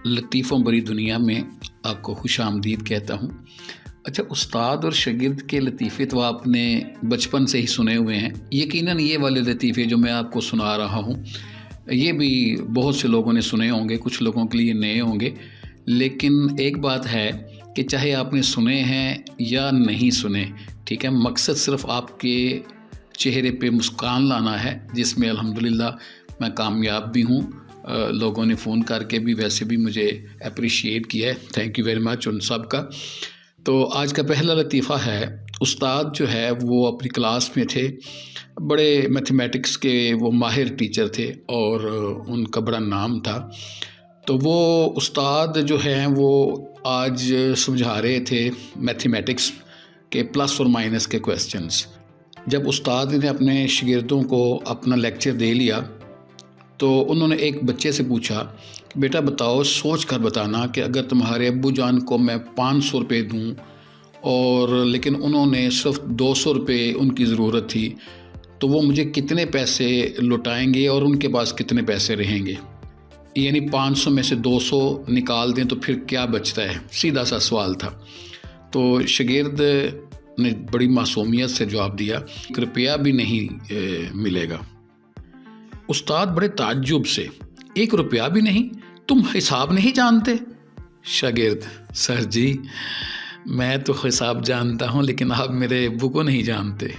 लतीफ़ों भरी दुनिया में आपको खुश आमदीद कहता हूँ। अच्छा, उस्ताद और शागिर्द के लतीफ़े तो आपने बचपन से ही सुने हुए हैं। यकीनन ये वाले लतीफ़े जो मैं आपको सुना रहा हूँ ये भी बहुत से लोगों ने सुने होंगे, कुछ लोगों के लिए नए होंगे। लेकिन एक बात है कि चाहे आपने सुने हैं या नहीं सुने, ठीक है, मकसद सिर्फ़ आपके चेहरे पे मुस्कान लाना है, जिसमें अल्हम्दुलिल्लाह मैं कामयाब भी हूँ। लोगों ने फ़ोन करके भी वैसे भी मुझे अप्रिशिएट किया है, थैंक यू वेरी मच उन सब का। तो आज का पहला लतीफ़ा है, उस्ताद जो है वो अपनी क्लास में थे, बड़े मैथमेटिक्स के वो माहिर टीचर थे और उनका बड़ा नाम था। तो वो उस्ताद जो हैं वो आज समझा रहे थे मैथमेटिक्स के प्लस और माइनस के क्वेश्चंस। जब उस्ताद ने अपने शागिर्दों को अपना लेक्चर दे लिया तो उन्होंने एक बच्चे से पूछा कि बेटा बताओ, सोच कर बताना कि अगर तुम्हारे अब्बू जान को मैं 500 रुपये दूँ और लेकिन उन्होंने सिर्फ 200 रुपये उनकी ज़रूरत थी, तो वो मुझे कितने पैसे लौटाएंगे और उनके पास कितने पैसे रहेंगे। यानी 500 में से 200 निकाल दें तो फिर क्या बचता है, सीधा सा सवाल था। तो शागिर्द ने बड़ी मासूमियत से जवाब दिया, 1 रुपया भी नहीं मिलेगा। उस्ताद बड़े ताज्जुब से, 1 रुपया भी नहीं, तुम हिसाब नहीं जानते? शागिर्द, सर जी मैं तो हिसाब जानता हूँ लेकिन आप मेरे अब्बू को नहीं जानते।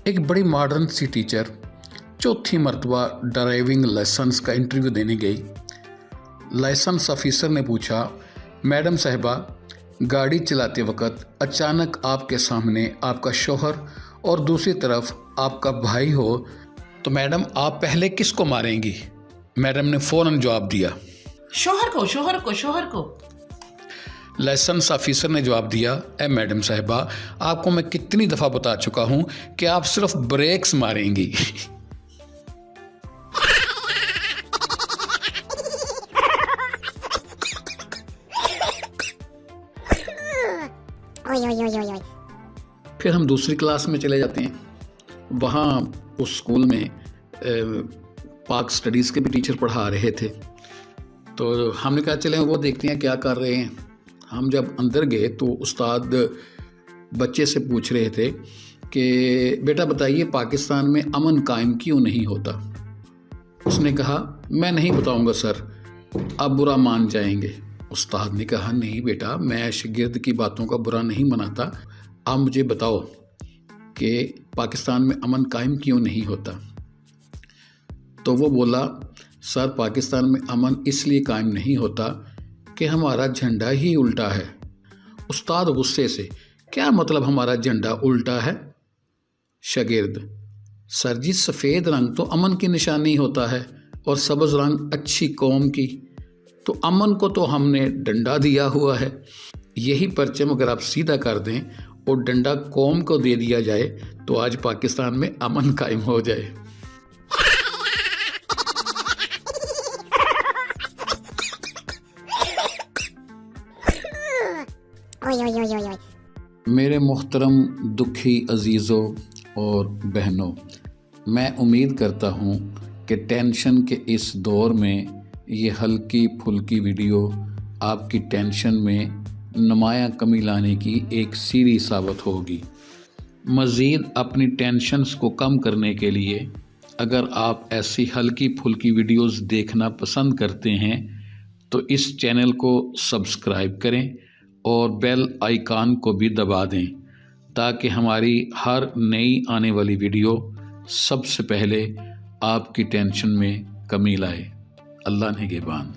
एक बड़ी मॉडर्न सी टीचर चौथी मरतबा ड्राइविंग लाइसेंस का इंटरव्यू देने गई। लाइसेंस ऑफिसर ने पूछा, मैडम साहिबा गाड़ी चलाते वक्त अचानक आपके सामने आपका शौहर और दूसरी तरफ आपका भाई हो तो मैडम आप पहले किसको मारेंगी? मैडम ने फ़ौरन जवाब दिया, शौहर को, शौहर को, शौहर को। लाइसेंस ऑफिसर ने जवाब दिया, ए मैडम साहिबा आपको मैं कितनी दफ़ा बता चुका हूँ कि आप सिर्फ ब्रेक्स मारेंगी। फिर हम दूसरी क्लास में चले जाते हैं। वहाँ उस स्कूल में पाक स्टडीज़ के भी टीचर पढ़ा रहे थे। तो हमने कहा चलें वो देखते हैं क्या कर रहे हैं। हम जब अंदर गए तो उस्ताद बच्चे से पूछ रहे थे कि बेटा बताइए पाकिस्तान में अमन कायम क्यों नहीं होता? उसने कहा मैं नहीं बताऊंगा सर, आप बुरा मान जाएंगे। उस्ताद ने कहा नहीं बेटा, मैं शागिर्द की बातों का बुरा नहीं मनाता, आप मुझे बताओ कि पाकिस्तान में अमन कायम क्यों नहीं होता? तो वो बोला, सर पाकिस्तान में अमन इसलिए कायम नहीं होता कि हमारा झंडा ही उल्टा है। उस्ताद गुस्से से, क्या मतलब हमारा झंडा उल्टा है? शागिर्द, सर जी सफ़ेद रंग तो अमन की निशानी होता है और सब्ज़ रंग अच्छी कौम की, तो अमन को तो हमने डंडा दिया हुआ है। यही परचम अगर आप सीधा कर दें और डंडा कौम को दे दिया जाए तो आज पाकिस्तान में अमन कायम हो जाए। मेरे मुहतरम दुखी अजीज़ों और बहनों, मैं उम्मीद करता हूँ कि टेंशन के इस दौर में ये हल्की फुल्की वीडियो आपकी टेंशन में नुमायाँ कमी लाने की एक सीढ़ी साबित होगी। मज़ीद अपनी टेंशन्स को कम करने के लिए अगर आप ऐसी हल्की फुल्की वीडियोस देखना पसंद करते हैं तो इस चैनल को सब्सक्राइब करें और बेल आइकन को भी दबा दें ताकि हमारी हर नई आने वाली वीडियो सबसे पहले आपकी टेंशन में कमी लाए। अल्लाह निगहबान।